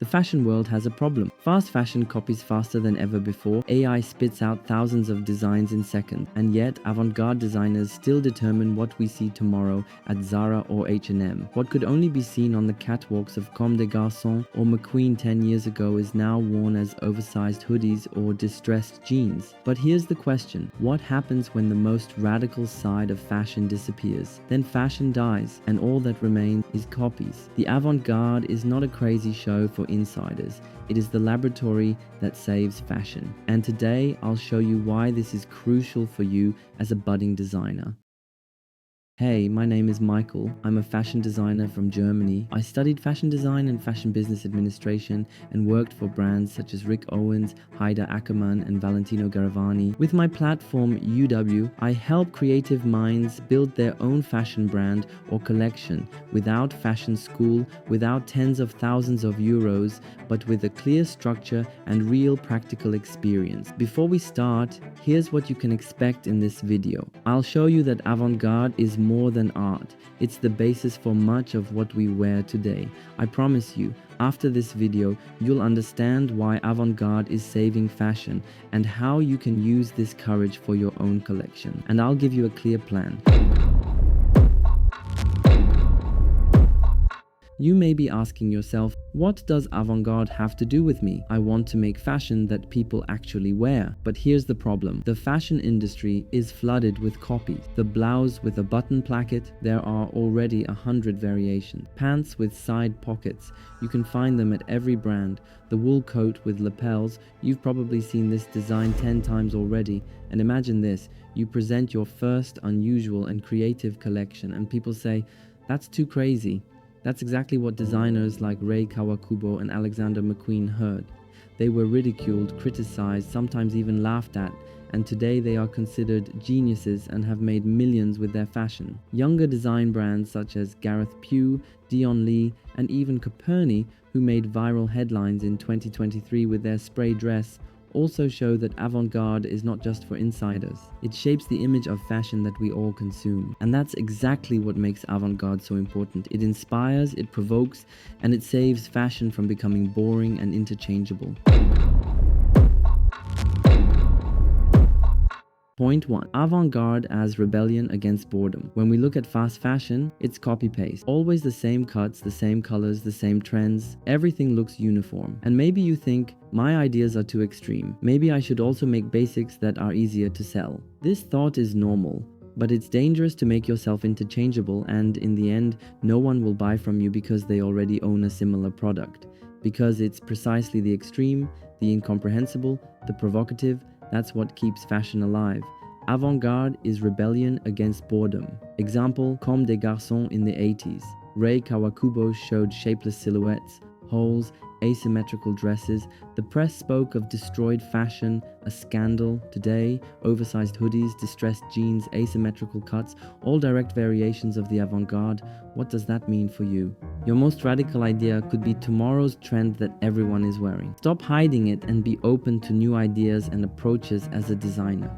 The fashion world has a problem. Fast fashion copies faster than ever before, AI spits out thousands of designs in seconds, and yet avant-garde designers still determine what we see tomorrow at Zara or H&M. What could only be seen on the catwalks of Comme des Garçons or McQueen 10 years ago is now worn as oversized hoodies or distressed jeans. But here's the question: what happens when the most radical side of fashion disappears? Then fashion dies, and all that remains is copies. The avant-garde is not a crazy show for insiders. It is the laboratory that saves fashion. And today I'll show you why this is crucial for you as a budding designer. Hey, my name is Michael. I'm a fashion designer from Germany. I studied fashion design and fashion business administration and worked for brands such as Rick Owens, Haider Ackermann, and Valentino Garavani. With my platform UW, I help creative minds build their own fashion brand or collection without fashion school, without tens of thousands of euros, but with a clear structure and real practical experience. Before we start, here's what you can expect in this video. I'll show you that avant-garde is more than art. It's the basis for much of what we wear today. I promise you, after this video, you'll understand why avant-garde is saving fashion and how you can use this courage for your own collection. And I'll give you a clear plan. You may be asking yourself, what does avant-garde have to do with me? I want to make fashion that people actually wear. But here's the problem. The fashion industry is flooded with copies. The blouse with a button placket, there are already 100 variations. Pants with side pockets, you can find them at every brand. The wool coat with lapels, you've probably seen this design 10 times already. And imagine this, you present your first unusual and creative collection and people say, that's too crazy. That's exactly what designers like Rei Kawakubo and Alexander McQueen heard. They were ridiculed, criticized, sometimes even laughed at, and today they are considered geniuses and have made millions with their fashion. Younger design brands such as Gareth Pugh, Dion Lee, and even Coperni, who made viral headlines in 2023 with their spray dress, also show that avant-garde is not just for insiders. It shapes the image of fashion that we all consume. And that's exactly what makes avant-garde so important. It inspires, it provokes, and it saves fashion from becoming boring and interchangeable. Point 1. Avant-garde as rebellion against boredom. When we look at fast fashion, it's copy-paste. Always the same cuts, the same colors, the same trends. Everything looks uniform. And maybe you think, my ideas are too extreme. Maybe I should also make basics that are easier to sell. This thought is normal, but it's dangerous to make yourself interchangeable, and in the end, no one will buy from you because they already own a similar product. Because it's precisely the extreme, the incomprehensible, the provocative, that's what keeps fashion alive. Avant-garde is rebellion against boredom. Example, Comme des Garçons in the 80s. Rei Kawakubo showed shapeless silhouettes, holes, asymmetrical dresses. The press spoke of destroyed fashion, a scandal. Today, oversized hoodies, distressed jeans, asymmetrical cuts, all direct variations of the avant-garde. What does that mean for you? Your most radical idea could be tomorrow's trend that everyone is wearing. Stop hiding it and be open to new ideas and approaches as a designer.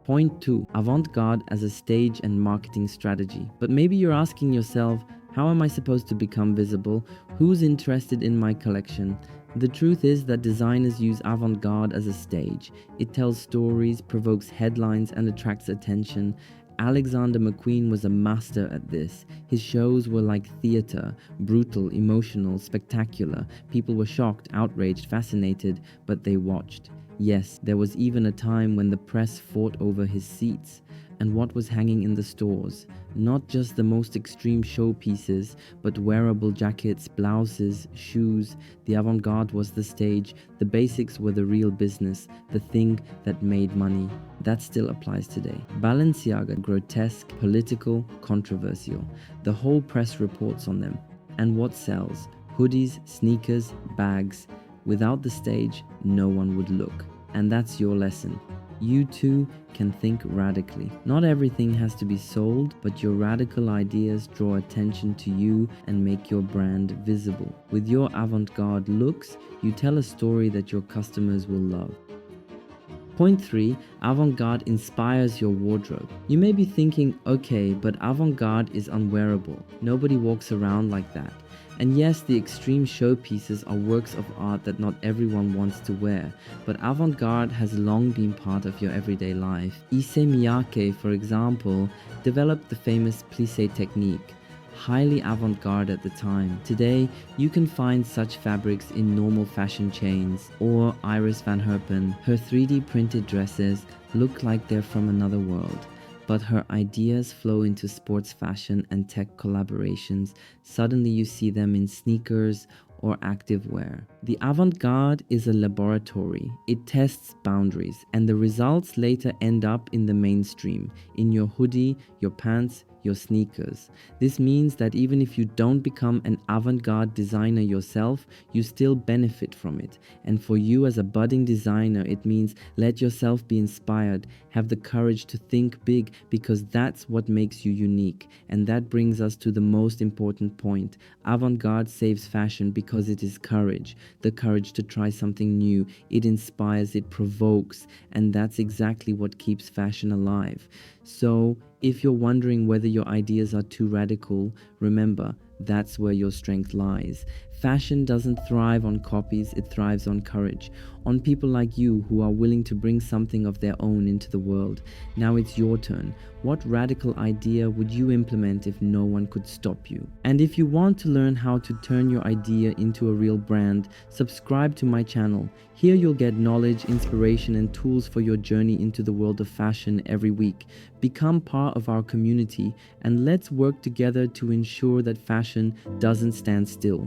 Point 2. Avant-garde as a stage and marketing strategy. But maybe you're asking yourself, how am I supposed to become visible? Who's interested in my collection? The truth is that designers use avant-garde as a stage. It tells stories, provokes headlines, and attracts attention. Alexander McQueen was a master at this. His shows were like theater, brutal, emotional, spectacular. People were shocked, outraged, fascinated, but they watched. Yes, there was even a time when the press fought over his seats and what was hanging in the stores. Not just the most extreme showpieces, but wearable jackets, blouses, shoes. The avant-garde was the stage. The basics were the real business, the thing that made money. That still applies today. Balenciaga, grotesque, political, controversial. The whole press reports on them. And what sells? Hoodies, sneakers, bags. Without the stage, no one would look. And that's your lesson. You too can think radically. Not everything has to be sold, but your radical ideas draw attention to you and make your brand visible. With your avant-garde looks, you tell a story that your customers will love. Point 3. Avant-garde inspires your wardrobe. You may be thinking, okay, but avant-garde is unwearable. Nobody walks around like that. And yes, the extreme showpieces are works of art that not everyone wants to wear, but avant-garde has long been part of your everyday life. Issey Miyake, for example, developed the famous plissé technique, highly avant-garde at the time. Today, you can find such fabrics in normal fashion chains, or Iris van Herpen. Her 3D printed dresses look like they're from another world, but her ideas flow into sports fashion and tech collaborations. Suddenly you see them in sneakers or activewear. The avant-garde is a laboratory. It tests boundaries, and the results later end up in the mainstream, in your hoodie, your pants, your sneakers. This means that even if you don't become an avant-garde designer yourself, you still benefit from it. And for you as a budding designer, it means let yourself be inspired, have the courage to think big, because that's what makes you unique. And that brings us to the most important point. Avant-garde saves fashion because it is courage. The courage to try something new. It inspires, it provokes, and that's exactly what keeps fashion alive. So, if you're wondering whether your ideas are too radical, remember, that's where your strength lies. Fashion doesn't thrive on copies, it thrives on courage, on people like you who are willing to bring something of their own into the world. Now it's your turn. What radical idea would you implement if no one could stop you? And if you want to learn how to turn your idea into a real brand, subscribe to my channel. Here you'll get knowledge, inspiration, and tools for your journey into the world of fashion every week. Become part of our community, and let's work together to ensure that fashion doesn't stand still.